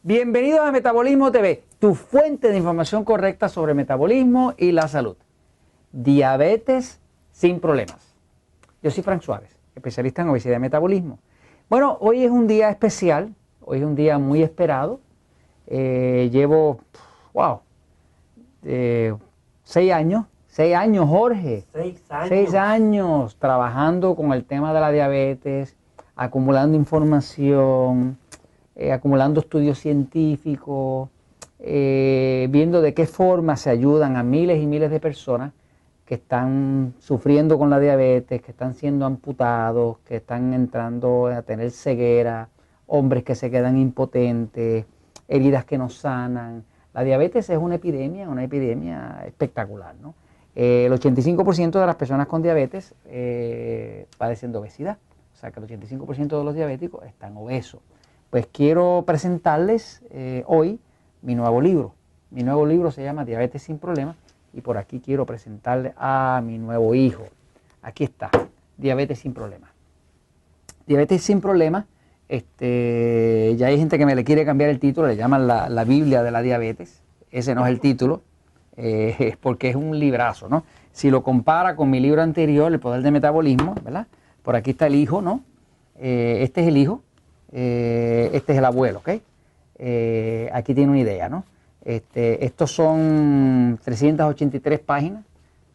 Bienvenidos a Metabolismo TV, tu fuente de información correcta sobre metabolismo y la salud. Diabetes sin problemas. Yo soy Frank Suárez, especialista en obesidad y metabolismo. Bueno, hoy es un día especial, hoy es un día muy esperado. Llevo, 6 años, Jorge. 6 años. 6 años trabajando con el tema de la diabetes, acumulando información, acumulando estudios científicos, viendo de qué forma se ayudan a miles y miles de personas que están sufriendo con la diabetes, que están siendo amputados, que están entrando a tener ceguera, hombres que se quedan impotentes, heridas que no sanan. La diabetes es una epidemia espectacular, ¿no? El 85% de las personas con diabetes padecen de obesidad, o sea que el 85% de los diabéticos están obesos. Pues quiero presentarles hoy mi nuevo libro. Mi nuevo libro se llama Diabetes sin Problemas y por aquí quiero presentarle a mi nuevo hijo. Aquí está, Diabetes sin Problemas. Diabetes sin Problemas, ya hay gente que me le quiere cambiar el título, le llaman la Biblia de la diabetes. Ese no es el título, porque es un librazo, ¿no? Si lo compara con mi libro anterior, El Poder del Metabolismo, ¿verdad? Por aquí está el hijo, ¿no? Este es el hijo. Este es el abuelo, ¿ok? Aquí tiene una idea, ¿no? Estos son 383 páginas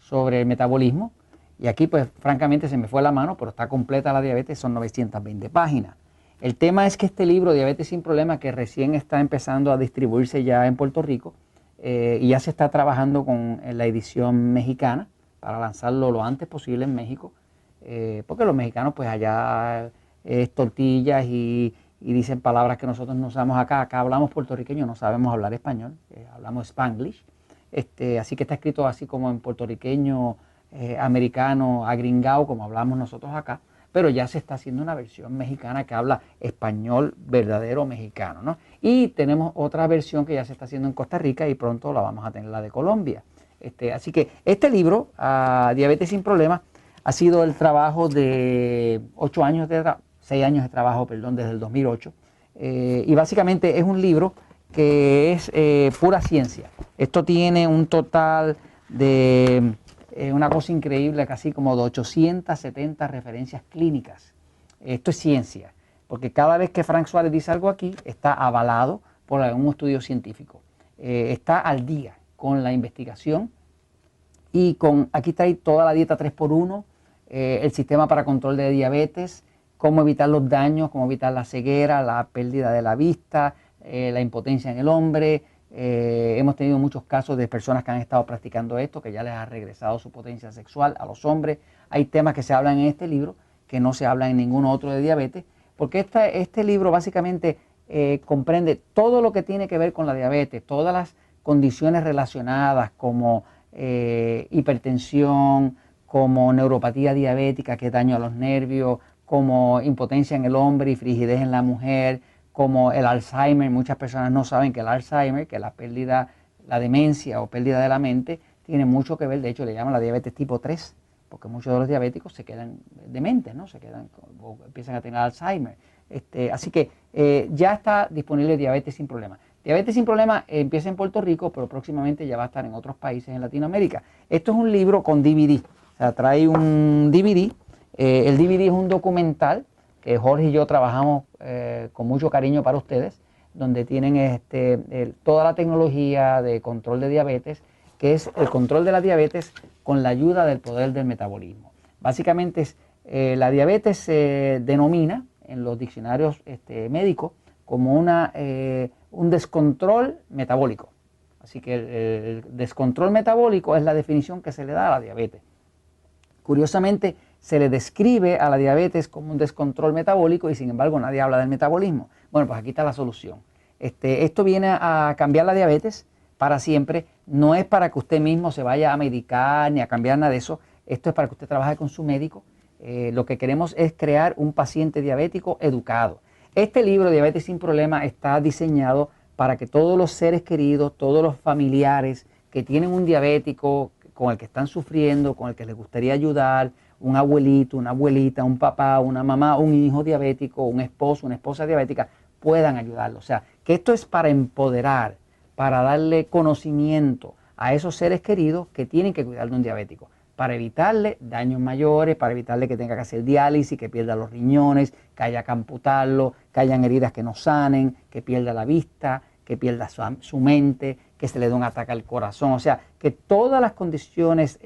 sobre el metabolismo y aquí pues francamente se me fue la mano, pero está completa la diabetes, son 920 páginas. El tema es que este libro, Diabetes sin Problemas, que recién está empezando a distribuirse ya en Puerto Rico y ya se está trabajando con la edición mexicana para lanzarlo lo antes posible en México, porque los mexicanos pues allá es tortillas y dicen palabras que nosotros no usamos acá. Acá hablamos puertorriqueño, no sabemos hablar español, hablamos Spanglish. Así que está escrito así como en puertorriqueño, americano, agringao, como hablamos nosotros acá. Pero ya se está haciendo una versión mexicana que habla español verdadero mexicano, ¿no? Y tenemos otra versión que ya se está haciendo en Costa Rica y pronto la vamos a tener, la de Colombia. Así que este libro, Diabetes sin Problemas, ha sido el trabajo de 6 años de trabajo, perdón, desde el 2008. Y básicamente es un libro que es pura ciencia. Esto tiene un total de una cosa increíble, casi como de 870 referencias clínicas. Esto es ciencia, porque cada vez que Frank Suárez dice algo aquí, está avalado por algún estudio científico. Está al día con la investigación y aquí está ahí toda la dieta 3x1, el sistema para control de diabetes, cómo evitar los daños, cómo evitar la ceguera, la pérdida de la vista, la impotencia en el hombre. Hemos tenido muchos casos de personas que han estado practicando esto, que ya les ha regresado su potencia sexual a los hombres. Hay temas que se hablan en este libro que no se hablan en ningún otro de diabetes, porque este libro básicamente comprende todo lo que tiene que ver con la diabetes, todas las condiciones relacionadas como hipertensión, como neuropatía diabética, que es daño a los nervios, como impotencia en el hombre y frigidez en la mujer, como el Alzheimer. Muchas personas no saben que el Alzheimer, que la pérdida, la demencia o pérdida de la mente, tiene mucho que ver. De hecho, le llaman la diabetes tipo 3, porque muchos de los diabéticos se quedan dementes, ¿no? O empiezan a tener Alzheimer. Así que ya está disponible Diabetes sin Problemas. Diabetes sin Problemas empieza en Puerto Rico, pero próximamente ya va a estar en otros países en Latinoamérica. Esto es un libro con DVD, o sea, trae un DVD. El DVD es un documental que Jorge y yo trabajamos con mucho cariño para ustedes, donde tienen toda la tecnología de control de diabetes, que es el control de la diabetes con la ayuda del poder del metabolismo. Básicamente la diabetes se denomina en los diccionarios médicos como un descontrol metabólico. Así que el descontrol metabólico es la definición que se le da a la diabetes. Curiosamente, se le describe a la diabetes como un descontrol metabólico y sin embargo nadie habla del metabolismo. Bueno, pues aquí está la solución. Esto viene a cambiar la diabetes para siempre. No es para que usted mismo se vaya a medicar ni a cambiar nada de eso. Esto es para que usted trabaje con su médico. Lo que queremos es crear un paciente diabético educado. Este libro, Diabetes sin Problemas, está diseñado para que todos los seres queridos, todos los familiares que tienen un diabético con el que están sufriendo, con el que les gustaría ayudar, un abuelito, una abuelita, un papá, una mamá, un hijo diabético, un esposo, una esposa diabética, puedan ayudarlos. O sea, que esto es para empoderar, para darle conocimiento a esos seres queridos que tienen que cuidar de un diabético, para evitarle daños mayores, para evitarle que tenga que hacer diálisis, que pierda los riñones, que haya que amputarlo, que hayan heridas que no sanen, que pierda la vista, que pierda su mente, que se le dé un ataque al corazón. O sea, que todas las condiciones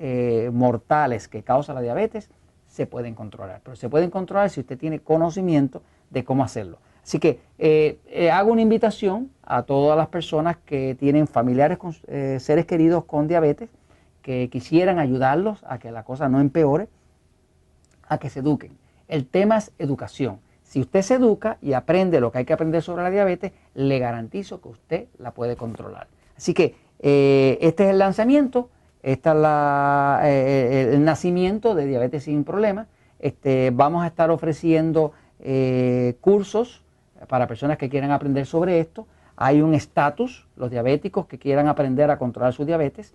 mortales que causa la diabetes se pueden controlar. Pero se pueden controlar si usted tiene conocimiento de cómo hacerlo. Así que hago una invitación a todas las personas que tienen familiares, seres queridos con diabetes, que quisieran ayudarlos a que la cosa no empeore, a que se eduquen. El tema es educación. Si usted se educa y aprende lo que hay que aprender sobre la diabetes, le garantizo que usted la puede controlar. Así que este es el lanzamiento, esta es el nacimiento de Diabetes Sin Problemas. Vamos a estar ofreciendo cursos para personas que quieran aprender sobre esto. Hay un estatus, los diabéticos que quieran aprender a controlar su diabetes,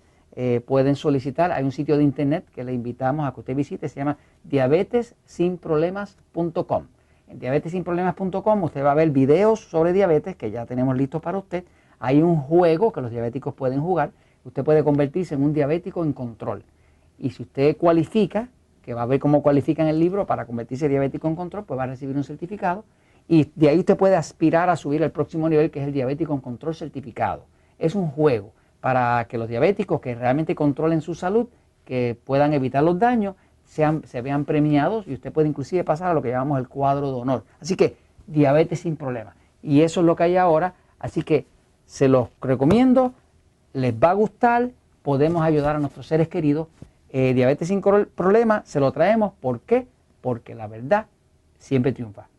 pueden solicitar. Hay un sitio de internet que le invitamos a que usted visite, se llama diabetesinproblemas.com. En diabetesinproblemas.com usted va a ver videos sobre diabetes que ya tenemos listos para usted. Hay un juego que los diabéticos pueden jugar. Usted puede convertirse en un diabético en control. Y si usted cualifica, que va a ver cómo cualifica en el libro para convertirse en diabético en control, pues va a recibir un certificado. Y de ahí usted puede aspirar a subir al próximo nivel, que es el diabético en control certificado. Es un juego para que los diabéticos que realmente controlen su salud, que puedan evitar los daños, se vean premiados y usted puede inclusive pasar a lo que llamamos el cuadro de honor. Así que diabetes sin problemas. Y eso es lo que hay ahora. Así que se los recomiendo, les va a gustar, podemos ayudar a nuestros seres queridos. Diabetes sin problemas se lo traemos. ¿Por qué? Porque la verdad siempre triunfa.